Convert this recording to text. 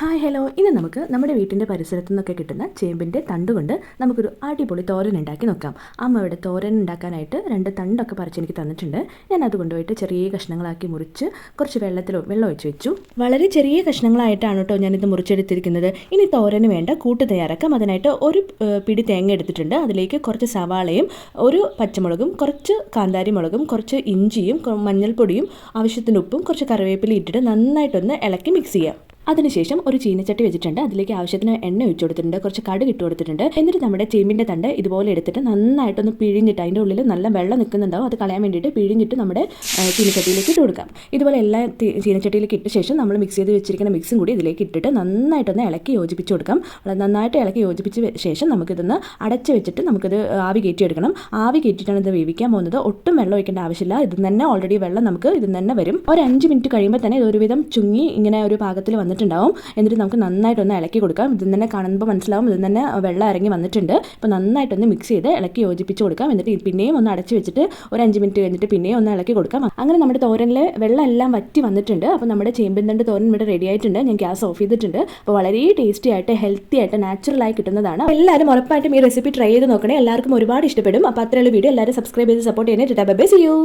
Hi hello, ഇന്ന് നമുക്ക് നമ്മുടെ വീട്ടിൻ്റെ പരിസരത്തു നിന്നൊക്കെ കിട്ടുന്ന ചേമ്പിൻ്റെ തണ്ട് കൊണ്ട് നമുക്കൊരു അടിപൊളി തോരൻ ഉണ്ടാക്കി നോക്കാം. അമ്മ ഇവിടെ തോരൻ ഉണ്ടാക്കാനായിട്ട് 2 തണ്ടൊക്കെ പറിച്ച് എനിക്ക് തന്നിട്ടുണ്ട്. ഞാൻ അത് കൊണ്ടുപോയിട്ട് ചെറിയ കഷ്ണങ്ങളാക്കി മുറിച്ച് കുറച്ച് വെള്ളം ഒഴിച്ച് വെച്ചു. വളരെ ചെറിയ കഷ്ണങ്ങളായിട്ടാണ് കേട്ടോ ഞാനിത് മുറിച്ചെടുത്തിരിക്കുന്നത്. ഇനി തോരന് വേണ്ട കൂട്ട് തയ്യാറാക്കാം. അതിനായിട്ട് ഒരു പിടി തേങ്ങ എടുത്തിട്ടുണ്ട്. അതിലേക്ക് കുറച്ച് സവാളയും ഒരു പച്ചമുളകും കുറച്ച് കാന്താരി മുളകും കുറച്ച് ഇഞ്ചിയും മഞ്ഞൾപ്പൊടിയും ആവശ്യത്തിന് ഉപ്പും കുറച്ച് കറിവേപ്പില ഇട്ടിട്ട് നന്നായിട്ടൊന്ന് ഇളക്കി മിക്സ് ചെയ്യാം. അതിനുശേഷം ഒരു ചീനച്ചട്ടി വെച്ചിട്ടുണ്ട്. അതിലേക്ക് ആവശ്യത്തിന് എണ്ണ ഒഴിച്ചു കൊടുത്തിട്ടുണ്ട്. കുറച്ച് കടുക് ഇട്ട് കൊടുത്തിട്ടുണ്ട്. എന്നിട്ട് നമ്മുടെ ചേമ്പിൻ്റെ തണ്ട് ഇതുപോലെ എടുത്തിട്ട് നന്നായിട്ടൊന്ന് പിഴിഞ്ഞിട്ട് അതിൻ്റെ ഉള്ളിൽ നല്ല വെള്ളം നിൽക്കുന്നുണ്ടാവും. അത് കളയാൻ വേണ്ടിയിട്ട് പിഴിഞ്ഞിട്ട് നമ്മുടെ ചീനച്ചട്ടിയിലേക്ക് ഇട്ട് കൊടുക്കാം. ഇതുപോലെ എല്ലാ ചീനച്ചട്ടിയിലേക്ക് ഇട്ട ശേഷം നമ്മൾ മിക്സ് ചെയ്ത് വെച്ചിരിക്കുന്ന മിക്സും കൂടി ഇതിലേക്ക് ഇട്ടിട്ട് നന്നായിട്ടൊന്ന് ഇളക്കി യോജിപ്പിച്ച് കൊടുക്കാം. നന്നായിട്ട് ഇളക്കി യോജിപ്പിച്ച ശേഷം നമുക്കിതൊന്ന് അടച്ച് വെച്ചിട്ട് നമുക്കിത് ആവി കയറ്റിയെടുക്കണം. ആവി കയറ്റിയിട്ടാണ് ഇത് വേവിക്കാൻ പോകുന്നത്. ഒട്ടും വെള്ളം ഒഴിക്കേണ്ട ആവശ്യമില്ല. ഇത് തന്നെ ഓൾറെഡി വെള്ളം നമുക്ക് ഇത് തന്നെ വരും. ഒരു 5 മിനിറ്റ് കഴിയുമ്പോൾ തന്നെ ഇതൊരുവിധം ചുങ്ങി ഇങ്ങനെ ഒരു പാകത്തിൽ വന്നിട്ടുണ്ടാവും. എന്നിട്ട് നമുക്ക് നന്നായിട്ടൊന്ന് ഇളക്കി കൊടുക്കാം. ഇത് തന്നെ കാണുമ്പോൾ മനസ്സിലാവും ഇത് തന്നെ വെള്ളം ഇറങ്ങി വന്നിട്ടുണ്ട്. അപ്പോൾ നന്നായിട്ടൊന്ന് മിക്സ് ചെയ്ത് ഇളക്കി യോജിപ്പിച്ച് കൊടുക്കാം. എന്നിട്ട് പിന്നെയും ഒന്ന് അടച്ച് വെച്ചിട്ട് ഒരു 5 മിനിറ്റ് കഴിഞ്ഞിട്ട് പിന്നെയും ഒന്ന് ഇളക്കി കൊടുക്കാം. അങ്ങനെ നമ്മുടെ തോരനിൽ വെള്ളം എല്ലാം വറ്റി വന്നിട്ടുണ്ട്. അപ്പോൾ നമ്മുടെ ചേമ്പിൻ തണ്ട് തോരൻ ഇവിടെ റെഡി ആയിട്ടുണ്ട്. ഞാൻ ഗ്യാസ് ഓഫ് ചെയ്തിട്ടുണ്ട്. അപ്പോൾ വളരെ ടേസ്റ്റി ആയിട്ട് ഹെൽത്തി ആയിട്ട് നാച്ചുറലായി കിട്ടുന്നതാണ്. എല്ലാവരും ഉറപ്പായിട്ടും ഈ റെസിപ്പി ട്രൈ ചെയ്ത് നോക്കണേ. എല്ലാവർക്കും ഒരുപാട് ഇഷ്ടപ്പെടും. അപ്പോൾ അത്രയുള്ള വീഡിയോ എല്ലാവരും സബ്സ്ക്രൈബ് ചെയ്ത് സപ്പോർട്ട് ചെയ്യണേ. Tata bye bye, see U.